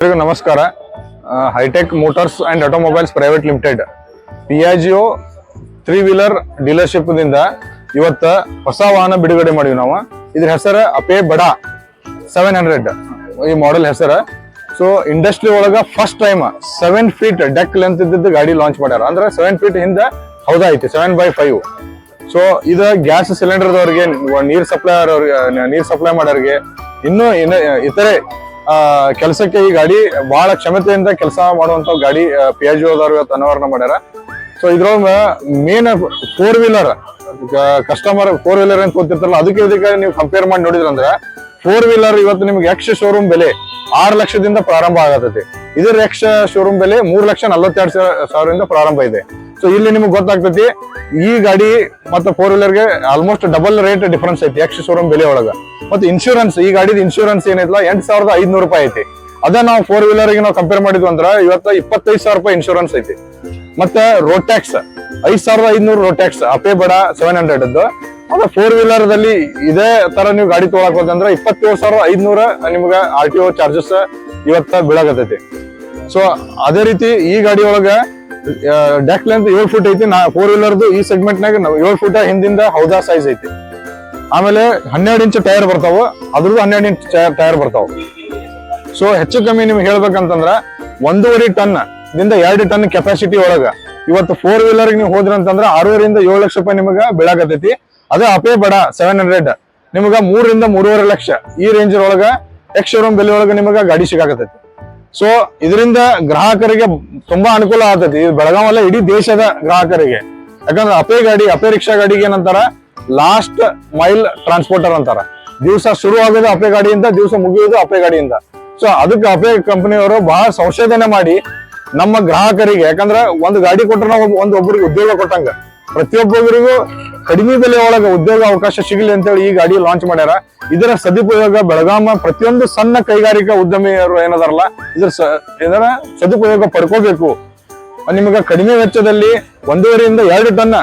ನಮಸ್ಕಾರ. Hitech motors and automobiles private limited Piaggio three wheeler dealership ದಿಂದ ಇವತ್ತ ಹೊಸ ವಾಹನ ಬಿಡುಗಡೆ ಮಾಡಿವಿ ನಾವು. ಇದ್ರ ಹೆಸರು ಅಪೇ ಬಡಾ 700 ಈ ಮಾಡೆಲ್ ಹೆಸರು. ಸೊ ಇಂಡಸ್ಟ್ರಿ ಒಳಗ first time 7 feet deck length ಇದ್ದಿದ್ದು ಗಾಡಿ ಲಾಂಚ್ ಮಾಡ್ಯಾರ. ಅಂದ್ರೆ 7 ಫೀಟ್ ಹಿಂದೆ ಹೌದಾ ಐತಿ 7/5. ಸೊ ಇದು ಗ್ಯಾಸ್ ಸಿಲಿಂಡರ್ದವ್ರಿಗೆ, ನೀರ್ ಸಪ್ಲೈ ಮಾಡೋರಿಗೆ, ಇನ್ನೂ ಇತರೆ ಕೆಲಸಕ್ಕೆ ಈ ಗಾಡಿ ಬಹಳ ಕ್ಷಮತೆಯಿಂದ ಕೆಲಸ ಮಾಡುವಂತ ಗಾಡಿ ಪಿಯಾಜಿಯೋದವ್ರು ಇವತ್ತು ಅನಾವರಣ ಮಾಡ್ಯಾರ. ಸೊ ಇದ್ರೊಳಗ ಮೇನ್ 4-ವೀಲರ್ ಕಸ್ಟಮರ್ 4-ವೀಲರ್ ಅಂತ ಗೊತ್ತಿರ್ತಾರಲ್ಲ, ಅದಕ್ಕೆ ನೀವು ಕಂಪೇರ್ ಮಾಡಿ ನೋಡಿದ್ರಂದ್ರೆ 4-ವೀಲರ್ ಇವತ್ತು ನಿಮ್ಗೆ ಎಕ್ಸ್ ಶೋರೂಮ್ ಬೆಲೆ 6 ಲಕ್ಷದಿಂದ ಪ್ರಾರಂಭ ಆಗತೈತಿ. ಇದ್ರ ಎಕ್ಸ್ ಶೋರೂಮ್ ಬೆಲೆ 3,42,000 ಪ್ರಾರಂಭ ಇದೆ. ಸೊ ಇಲ್ಲಿ ನಿಮ್ಗೆ ಗೊತ್ತಾಗ್ತೈತಿ ಈ ಗಾಡಿ ಮತ್ತೆ 4-ವೀಲರ್ಗೆ ಆಲ್ಮೋಸ್ಟ್ ಡಬಲ್ ರೇಟ್ ಡಿಫರೆನ್ಸ್ ಐತಿ ಎಕ್ಸ್ ಶೋರೂಮ್ ಬೆಲೆ ಒಳಗ. ಮತ್ತೆ ಇನ್ಶೂರೆನ್ಸ್, ಈ ಗಾಡಿದ ಇನ್ಶೂರೆನ್ಸ್ ಏನೈತಲ್ಲ 8,500 ರೂಪಾಯಿ ಐತಿ. ಅದ ನಾವು 4-ವೀಲರ್ಗೆ ನಾವು ಕಂಪೇರ್ ಮಾಡಿದ್ವಿ ಅಂದ್ರ ಇವತ್ತು 25,000 ರೂಪಾಯಿ ಇನ್ಶೂರೆನ್ಸ್ ಐತಿ. ಮತ್ತೆ ರೋಡ್ ಟ್ಯಾಕ್ಸ್ 5,500 ರೋಡ್ ಟ್ಯಾಕ್ಸ್ ಅಪೇ ಬಡ 700. ಅದ 4-ವೀಲರ್ ದಲ್ಲಿ ಇದೇ ತರ ನೀವು ಗಾಡಿ ತೊಗೊಳಕ್ ಹೋದಂದ್ರ 27,500 ನಿಮ್ಗ RTO ಚಾರ್ಜಸ್ ಇವತ್ತ ಬೀಳಾಗತೈತಿ. ಸೊ ಅದೇ ರೀತಿ ಈ ಗಾಡಿ ಒಳಗ ಡೆಕ್ ಲೆಂತ್ 7 ಫುಟ್ ಐತಿ. 4-ವೀಲರ್ದು ಈ ಸೆಗ್ಮೆಂಟ್ ನಾಗ 7 ಫುಟ್ ಹಿಂದಿಂದ ಹೌದಾ ಸೈಜ್ ಐತಿ. ಆಮೇಲೆ 12 ಇಂಚ್ ಟೈರ್ ಬರ್ತಾವ, ಅದ್ರದ್ದು 12 ಇಂಚ್ ಟೈರ್ ಬರ್ತಾವ. ಸೊ ಹೆಚ್ಚು ಕಮ್ಮಿ ನಿಮ್ಗೆ ಹೇಳ್ಬೇಕಂತಂದ್ರ 1.5 ಟನ್ ದಿಂದ 2 ಟನ್ ಕೆಪಾಸಿಟಿ ಒಳಗ ಇವತ್ತು 4-ವೀಲರ್ ನೀವು ಹೋದ್ರಿ ಅಂತಂದ್ರ 6.5 ರಿಂದ 7 ಲಕ್ಷ ರೂಪಾಯಿ ನಿಮಗ ಬೀಳಾಕತೈತಿ. ಅದೇ ಅಪೇ ಬಡ 700 ನಿಮಗ 3 ರಿಂದ 3.5 ಲಕ್ಷ ಈ ರೇಂಜ್ ಒಳಗ ಎಕ್ಸ್ ಶೋರೂಮ್ ಬೆಲೆ ಒಳಗ ನಿಮಗ ಗಾಡಿ ಸಿಗಾಕತೈತಿ. ಸೊ ಇದರಿಂದ ಗ್ರಾಹಕರಿಗೆ ತುಂಬಾ ಅನುಕೂಲ ಆಗ್ತೈತಿ. ಇದು ಬೆಳಗಾವಲ್ಲ, ಇಡೀ ದೇಶದ ಗ್ರಾಹಕರಿಗೆ. ಯಾಕಂದ್ರೆ ಅಪೇ ರಿಕ್ಷಾ ಗಾಡಿಗೆ ಏನಂತಾರ, ಲಾಸ್ಟ್ ಮೈಲ್ ಟ್ರಾನ್ಸ್ಪೋರ್ಟರ್ ಅಂತಾರ. ದಿವಸ ಶುರು ಆಗೋದು ಅಪೇ ಗಾಡಿಯಿಂದ, ದಿವಸ ಮುಗಿಯೋದು ಅಪೇ ಗಾಡಿಯಿಂದ. ಸೊ ಅದಕ್ಕೆ ಅಪೇ ಕಂಪನಿಯವರು ಬಹಳ ಸಂಶೋಧನೆ ಮಾಡಿ ನಮ್ಮ ಗ್ರಾಹಕರಿಗೆ, ಯಾಕಂದ್ರೆ ಒಂದು ಗಾಡಿ ಕೊಟ್ರೆ ನಾವು ಒಬ್ಬರಿಗೆ ಉದ್ಯೋಗ ಕೊಟ್ಟಂಗ, ಪ್ರತಿಯೊಬ್ಬರಿಗೂ ಕಡಿಮೆ ಬೆಲೆ ಒಳಗ ಉದ್ಯೋಗ ಅವಕಾಶ ಸಿಗಲಿ ಅಂತೇಳಿ ಈ ಗಾಡಿ ಲಾಂಚ್ ಮಾಡ್ಯಾರ. ಇದರ ಸದುಪಯೋಗ ಬೆಳಗಾಮ ಪ್ರತಿಯೊಂದು ಸಣ್ಣ ಕೈಗಾರಿಕಾ ಉದ್ಯಮಿಯರು ಏನದಾರಲ್ಲ ಇದರ ಸದುಪಯೋಗ ಪಡ್ಕೋಬೇಕು. ನಿಮಗೆ ಕಡಿಮೆ ವೆಚ್ಚದಲ್ಲಿ 1.5 ರಿಂದ 2 ಟನ್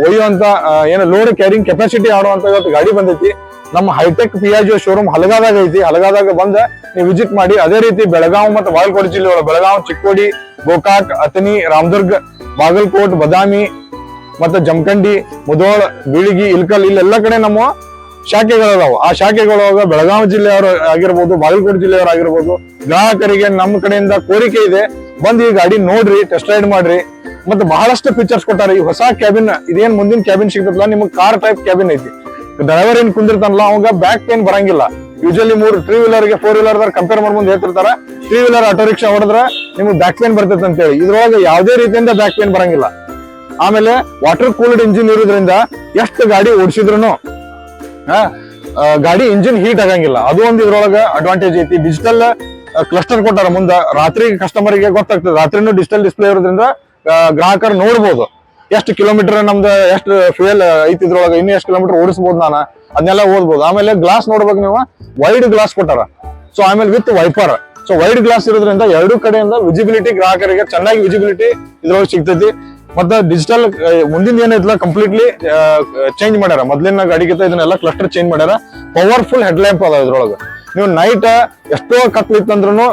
ಒಯ್ಯುವಂತ ಲೋಡ್ ಕ್ಯಾರಿಂಗ್ ಕೆಪಾಸಿಟಿ ಆಡುವಂತ ಇವತ್ತು ಗಾಡಿ ಬಂದೈತಿ. ನಮ್ಮ ಹೈಟೆಕ್ ಪಿಯಾಜಿಯೋ ಶೋರೂಮ್ ಹಲಗಾದಾಗ ಐತಿ. ಹಲಗಾದಾಗ ಬಂದ ನೀವು ವಿಸಿಟ್ ಮಾಡಿ. ಅದೇ ರೀತಿ ಬೆಳಗಾವಿ ಮತ್ತು ಬಾಗಲಕೋಟೆ ಜಿಲ್ಲೆ ಒಳಗೆ ಬೆಳಗಾವಿ, ಚಿಕ್ಕೋಡಿ, ಗೋಕಾಕ್, ಅತನಿ, ರಾಮದುರ್ಗ, ಬಾಗಲಕೋಟ್, ಬದಾಮಿ ಮತ್ತೆ ಜಮಖಂಡಿ, ಮುಧೋಳ, ಬೀಳಿಗಿ, ಇಲ್ಕಲ್ ಇಲ್ಲೆಲ್ಲ ಕಡೆ ನಮ್ಮ ಶಾಖೆಗಳದಾವ. ಆ ಶಾಖೆಗಳೊಳಗ ಬೆಳಗಾವಿ ಜಿಲ್ಲೆಯವರು ಆಗಿರ್ಬೋದು, ಬಾಗಲಕೋಟೆ ಜಿಲ್ಲೆಯವರು ಆಗಿರ್ಬೋದು, ಗ್ರಾಹಕರಿಗೆ ನಮ್ಮ ಕಡೆಯಿಂದ ಕೋರಿಕೆ ಇದೆ, ಬಂದು ಈ ಗಾಡಿ ನೋಡ್ರಿ, ಟೆಸ್ಟ್ ರೈಡ್ ಮಾಡ್ರಿ. ಮತ್ತೆ ಬಹಳಷ್ಟು ಫೀಚರ್ಸ್ ಕೊಟ್ಟಾರ. ಈ ಹೊಸ ಕ್ಯಾಬಿನ್, ಇದೇನ್ ಮುಂದಿನ ಕ್ಯಾಬಿನ್ ಸಿಗ್ತದಲ್ಲ, ನಿಮ್ಗೆ ಕಾರ್ ಟೈಪ್ ಕ್ಯಾಬಿನ್ ಐತಿ. ಡ್ರೈವರ್ ಏನ್ ಕುಂದಿರ್ತಾನಲ್ಲ ಅವಾಗ ಬ್ಯಾಕ್ ಪೇನ್ ಬರಂಗಿಲ್ಲ. ಯೂಶಲಿ 3-ವೀಲರ್ಗೆ 4-ವೀಲರ್ ಕಂಪೇರ್ ಮಾಡ್ಬೋದು ಹೇಳ್ತಿರ್ತಾರ. 3-ವೀಲರ್ ಆಟೋ ರಿಕ್ಷಾ ಹೊಡೆದ್ರೆ ನಿಮ್ಗೆ ಬ್ಯಾಕ್ ಪೇನ್ ಬರ್ತೈತೆ ಅಂತ ಹೇಳಿ. ಇದ್ರೊಳಗೆ ಯಾವುದೇ ರೀತಿಯಿಂದ ಬ್ಯಾಕ್ ಪೇನ್ ಬರಂಗಿಲ್ಲ. ಆಮೇಲೆ ವಾಟರ್ ಕೂಲ್ಡ್ ಇಂಜಿನ್ ಇರೋದ್ರಿಂದ ಎಷ್ಟು ಗಾಡಿ ಓಡಿಸಿದ್ರು ಗಾಡಿ ಇಂಜಿನ್ ಹೀಟ್ ಆಗಂಗಿಲ್ಲ. ಅದು ಒಂದು ಇದ್ರೊಳಗ ಅಡ್ವಾಂಟೇಜ್ ಐತಿ. ಡಿಜಿಟಲ್ ಕ್ಲಸ್ಟರ್ ಕೊಟ್ಟಾರ. ಮುಂದ ರಾತ್ರಿ ಕಸ್ಟಮರ್ಗೆ ಗೊತ್ತಾಗ್ತದೆ. ರಾತ್ರಿನೂ ಡಿಜಿಟಲ್ ಡಿಸ್ಪ್ಲೇ ಇರೋದ್ರಿಂದ ಗ್ರಾಹಕರು ನೋಡ್ಬೋದು ಎಷ್ಟು ಕಿಲೋಮೀಟರ್ ನಮ್ದು, ಎಷ್ಟು ಫ್ಯೂಯಲ್ ಐತಿ ಇದ್ರೊಳಗೆ, ಇನ್ನು ಎಷ್ಟು ಕಿಲೋಮೀಟರ್ ಓಡಿಸಬಹುದು ನಾನು, ಅದನ್ನೆಲ್ಲ ಓದ್ಬೋದು. ಆಮೇಲೆ ಗ್ಲಾಸ್ ನೋಡ್ಬೇಕು ನೀವು, ವೈಡ್ ಗ್ಲಾಸ್ ಕೊಟ್ಟಾರ. ಸೊ ಆಮೇಲೆ with wiper. So wide glass ಇರೋದ್ರಿಂದ 2 ಕಡೆಯಿಂದ ವಿಜಿಬಿಲಿಟಿ, ಗ್ರಾಹಕರಿಗೆ ಚೆನ್ನಾಗಿ ವಿಜಿಬಿಲಿಟಿ ಇದ್ರೊಳಗೆ ಸಿಗ್ತೈತಿ. ಮತ್ತೆ ಡಿಜಿಟಲ್ ಮುಂದಿನ ಏನೈತಲ್ಲ ಕಂಪ್ಲೀಟ್ಲಿ ಚೇಂಜ್ ಮಾಡ್ಯಾರ. ಮೊದ್ಲಿನ ಗಾಡಿಗಿಂತ ಇದನ್ನೆಲ್ಲ ಕ್ಲಸ್ಟರ್ ಚೇಂಜ್ ಮಾಡ್ಯಾರ. ಪವರ್ಫುಲ್ ಹೆಡ್ ಲ್ಯಾಂಪ್ ಅದಾವ ಇದ್ರೊಳಗೆ. ನೀವು ನೈಟ್ ಎಷ್ಟೋ ಕತ್ಲಿತ್ತಂದ್ರೂ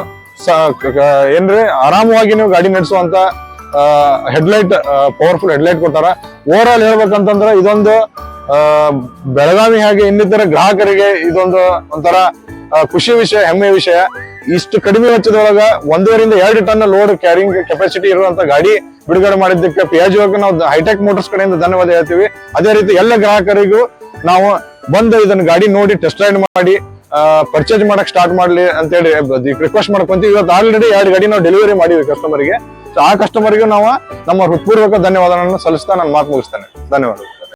ಏನ್ರಿ ಆರಾಮವಾಗಿ ನೀವು ಗಾಡಿ ನಡೆಸುವಂತ ಹೆಡ್ಲೈಟ್, ಪವರ್ಫುಲ್ ಹೆಡ್ಲೈಟ್ ಕೊಟ್ಟಾರ. ಓವರ್ ಆಲ್ ಹೇಳ್ಬೇಕಂತಂದ್ರೆ ಇದೊಂದು ಬೆಳಗಾವಿ ಹಾಗೆ ಇನ್ನಿತರ ಗ್ರಾಹಕರಿಗೆ ಇದೊಂದು ಒಂಥರ ಖುಷಿ ವಿಷಯ, ಹೆಮ್ಮೆ ವಿಷಯ. ಇಷ್ಟು ಕಡಿಮೆ ವೆಚ್ಚದೊಳಗ 1.5 ರಿಂದ 2 ಟನ್ ಲೋಡ್ ಕ್ಯಾರಿಂಗ್ ಕೆಪಾಸಿಟಿ ಇರುವಂತ ಗಾಡಿ ಬಿಡುಗಡೆ ಮಾಡಿದ್ದಕ್ಕೆ ಪಿಯಾಜಿಯೋಗೆ ನಾವು ಹೈಟೆಕ್ ಮೋಟರ್ಸ್ ಕಡೆಯಿಂದ ಧನ್ಯವಾದ ಹೇಳ್ತೀವಿ. ಅದೇ ರೀತಿ ಎಲ್ಲ ಗ್ರಾಹಕರಿಗೂ ನಾವು ಬಂದು ಇದನ್ನ ಗಾಡಿ ನೋಡಿ ಟೆಸ್ಟ್ ರೈಡ್ ಮಾಡಿ ಪರ್ಚೇಸ್ ಮಾಡಕ್ ಸ್ಟಾರ್ಟ್ ಮಾಡ್ಲಿ ಅಂತ ಹೇಳಿ ರಿಕ್ವೆಸ್ಟ್ ಮಾಡ್ಕೊಂತೀವಿ. ಇವತ್ತು ಆಲ್ರೆಡಿ 2 ಗಾಡಿ ನಾವು ಡೆಲಿವರಿ ಮಾಡಿದ್ವಿ ಕಸ್ಟಮರ್ಗೆ. ಆ ಕಸ್ಟಮರ್ಗೂ ನಾವು ನಮ್ಮ ಹೃತ್ಪೂರ್ವಕ ಧನ್ಯವಾದಗಳನ್ನು ಸಲ್ಲಿಸ್ತಾ ನಾನು ಮಾತು ಮುಗಿಸ್ತೇನೆ. ಧನ್ಯವಾದ.